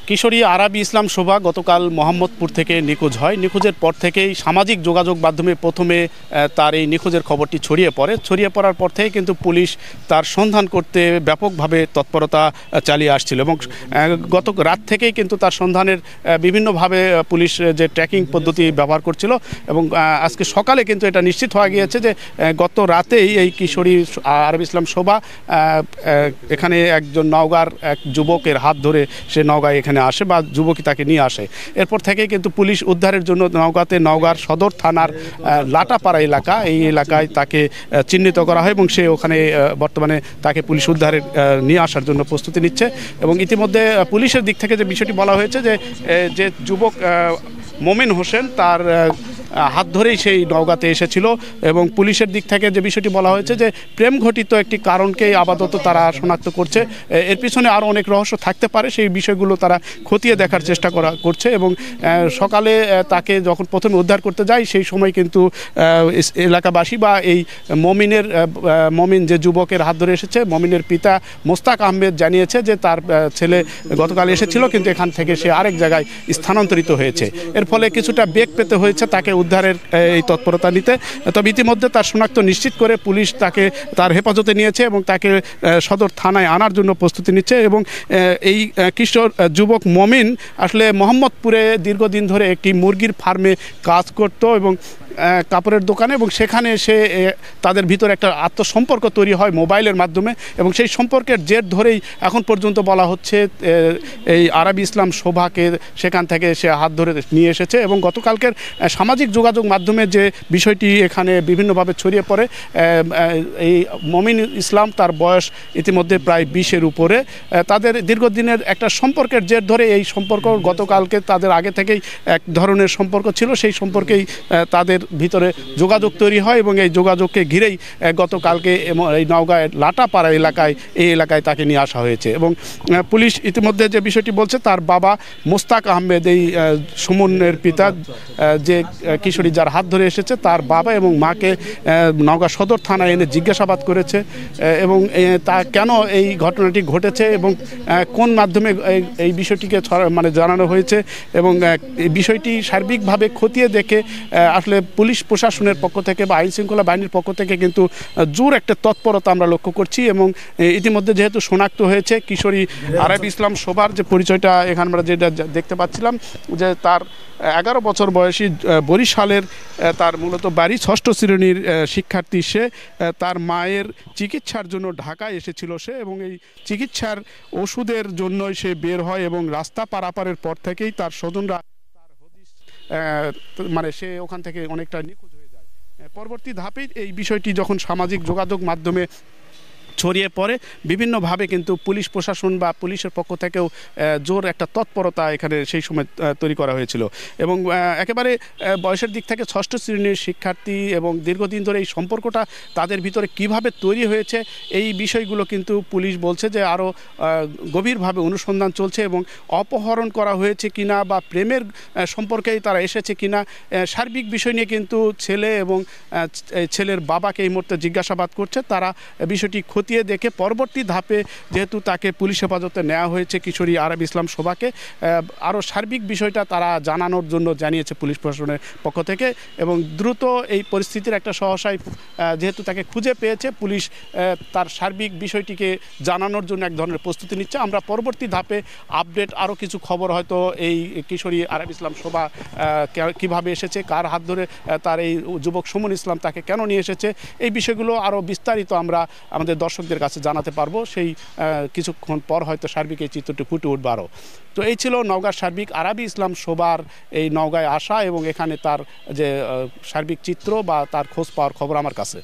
কিশোরী আরাবী ইসলাম শোভা গতকাল মোহাম্মদপুর থেকে নিখোঁজ হয়। নিখোঁজের পর থেকেই সামাজিক যোগাযোগ মাধ্যমে প্রথমে তার এই নিখোঁজের খবরটি ছড়িয়ে পড়ে। ছড়িয়ে পড়ার পর থেকে কিন্তু পুলিশ তার সন্ধান করতে ব্যাপকভাবে তৎপরতা চালিয়ে আসছিল এবং গত রাত থেকেই কিন্তু তার সন্ধানের বিভিন্নভাবে পুলিশ যে ট্র্যাকিং পদ্ধতি ব্যবহার করছিল এবং আজকে সকালে কিন্তু এটা নিশ্চিত হওয়া গিয়েছে যে গত রাতেই এই কিশোরী আরাবী ইসলাম শোভা এখানে একজন নওগাঁর এক যুবকের হাত ধরে সে নওগাঁয় এখানে আসে বা যুবকই তাকে নিয়ে আসে। এরপর থেকে কিন্তু পুলিশ উদ্ধারের জন্য নওগাঁর সদর থানার লাটাপাড়া এলাকা, এই এলাকায় তাকে চিহ্নিত করা হয় এবং সে ওখানে বর্তমানে তাকে পুলিশ উদ্ধারের নিয়ে আসার জন্য প্রস্তুতি নিচ্ছে। এবং ইতিমধ্যে পুলিশের দিক থেকে যে বিষয়টি বলা হয়েছে যে যুবক মোমিন হোসেন তার হাত ধরেই সেই নওগাঁতে এসেছিল এবং পুলিশের দিক থেকে যে বিষয়টি বলা হয়েছে যে প্রেম ঘটিত একটি কারণকেই আপাতত তারা শনাক্ত করছে। এর পিছনে আরও অনেক রহস্য থাকতে পারে, সেই বিষয়গুলো তারা খতিয়ে দেখার চেষ্টা করছে। এবং সকালে তাকে যখন প্রথমে উদ্ধার করতে যায় সেই সময় কিন্তু এলাকাবাসী বা এই মমিন যে যুবকের হাত ধরে এসেছে, মমিনের পিতা মোস্তাক আহমেদ জানিয়েছে যে তার ছেলে গতকাল এসেছিল কিন্তু এখান থেকে সে আরেক জায়গায় স্থানান্তরিত হয়েছে। এর ফলে কিছুটা বেগ পেতে হয়েছে তাকে উদ্ধারের এই তৎপরতা নিতে। তবে ইতিমধ্যে তার শনাক্ত নিশ্চিত করে পুলিশ তাকে তার হেফাজতে নিয়েছে এবং তাকে সদর থানায় আনার জন্য প্রস্তুতি নিচ্ছে। এবং এই কিশোর যুবক মমিন আসলে মোহাম্মদপুরে দীর্ঘদিন ধরে একটি মুরগির ফার্মে কাজ করত এবং কাপড়ের দোকানে, এবং সেখানে সে তাদের ভিতরে একটা আত্মসম্পর্ক তৈরি হয় মোবাইলের মাধ্যমে এবং সেই সম্পর্কের জের ধরেই এখন পর্যন্ত বলা হচ্ছে এই আরাবী ইসলাম শোভাকে সেখান থেকে সে হাত ধরে নিয়ে এসেছে। এবং গতকালকের সামাজিক যোগাযোগ মাধ্যমে যে বিষয়টি এখানে বিভিন্নভাবে ছড়িয়ে পড়ে, এই মমিন ইসলাম তার বয়স ইতিমধ্যে প্রায় 20-এর উপরে, তাদের দীর্ঘদিনের একটা সম্পর্কের জের ধরে এই সম্পর্ক গতকালকে তাদের আগে থেকেই এক ধরনের সম্পর্ক ছিল, সেই সম্পর্কেই তাদের ভিতরে যোগাযোগ তৈরি হয় এবং এই যোগাযোগকে ঘিরেই গতকালকে এই নওগাঁয়ের লাটাপাড়া এই এলাকায় তাকে নিয়ে আসা হয়েছে। এবং পুলিশ ইতিমধ্যে যে বিষয়টি বলছে, তার বাবা মোস্তাক আহমেদ, এই সুমনের পিতা যে কিশোরী যার হাত ধরে এসেছে, তার বাবা এবং মাকে নওগাঁ সদর থানায় এনে জিজ্ঞাসাবাদ করেছে এবং তা কেন এই ঘটনাটি ঘটেছে এবং কোন মাধ্যমে এই বিষয়টিকে জানানো হয়েছে এবং এই বিষয়টি সার্বিকভাবে খতিয়ে দেখে আসলে পুলিশ প্রশাসনের পক্ষ থেকে বা আইন শৃঙ্খলা বাহিনীর পক্ষ থেকে কিন্তু জোর একটা তৎপরতা আমরা লক্ষ্য করছি। এবং ইতিমধ্যে যেহেতু শনাক্ত হয়েছে কিশোরী আরাবী ইসলাম শোভার যে পরিচয়টা এখানে আমরা যেটা দেখতে পাচ্ছিলাম যে তার 11 বছর বয়সী বরিশালের তার মূলত বাড়ি 6ষ্ঠ শ্রেণীর শিক্ষার্থী সে, তার মায়ের চিকিৎসার জন্য ঢাকায় এসেছিল সে এবং এই চিকিৎসার ওষুধের জন্যই সে বের হয় এবং রাস্তা পারাপারের পর থেকেই তার স্বজনরা সে ওখান থেকে অনেকটা নিখোঁজ হয়ে যায়। পরবর্তী ধাপে এই বিষয়টি যখন সামাজিক যোগাযোগ মাধ্যমে ছড়িয়ে পড়ে, বিভিন্নভাবে কিন্তু পুলিশ প্রশাসন বা পুলিশের পক্ষ থেকেও জোর একটা তৎপরতা এখানে সেই সময় তৈরি করা হয়েছিল। এবং একেবারে বয়সের দিক থেকে 6ষ্ঠ শ্রেণীর শিক্ষার্থী এবং দীর্ঘদিন ধরে এই সম্পর্কটা তাদের ভিতরে কিভাবে তৈরি হয়েছে এই বিষয়গুলো কিন্তু পুলিশ বলছে যে আরও গভীরভাবে অনুসন্ধান চলছে এবং অপহরণ করা হয়েছে কিনা বা প্রেমের সম্পর্কেই তারা এসেছে কিনা সার্বিক বিষয় নিয়ে কিন্তু ছেলে এবং ছেলের বাবাকে এই মুহূর্তে জিজ্ঞাসাবাদ করছে। তারা বিষয়টি খতিয়ে দেখে পরবর্তী ধাপে যেহেতু তাকে পুলিশ হেফাজতে নেওয়া হয়েছে কিশোরী আরাবী ইসলাম শোভাকে, আরও সার্বিক বিষয়টা তারা জানানোর জন্য জানিয়েছে পুলিশ প্রশাসনের পক্ষ থেকে। এবং দ্রুত এই পরিস্থিতির একটা সহসায় যেহেতু তাকে খুঁজে পেয়েছে, পুলিশ তার সার্বিক বিষয়টিকে জানানোর জন্য এক ধরনের প্রস্তুতি নিচ্ছে। আমরা পরবর্তী ধাপে আপডেট আরও কিছু খবর হয়তো এই কিশোরী আরাবী ইসলাম শোভা কীভাবে এসেছে, কার হাত ধরে তার এই যুবক সুমন ইসলাম তাকে কেন নিয়ে এসেছে, এই বিষয়গুলো আরও বিস্তারিত আমরা আমাদের দর্শকদের কাছে জানাতে পারবো। সেই কিছুক্ষণ পর হয়তো সার্বিক এই চিত্রটি ফুটে উঠবে আরও। তো এই ছিল নওগাঁর সার্বিক আরাবী ইসলাম শোভার এই নওগাঁয় আসা এবং এখানে তার যে সার্বিক চিত্র বা তার খোঁজ পাওয়ার খবর আমার কাছে।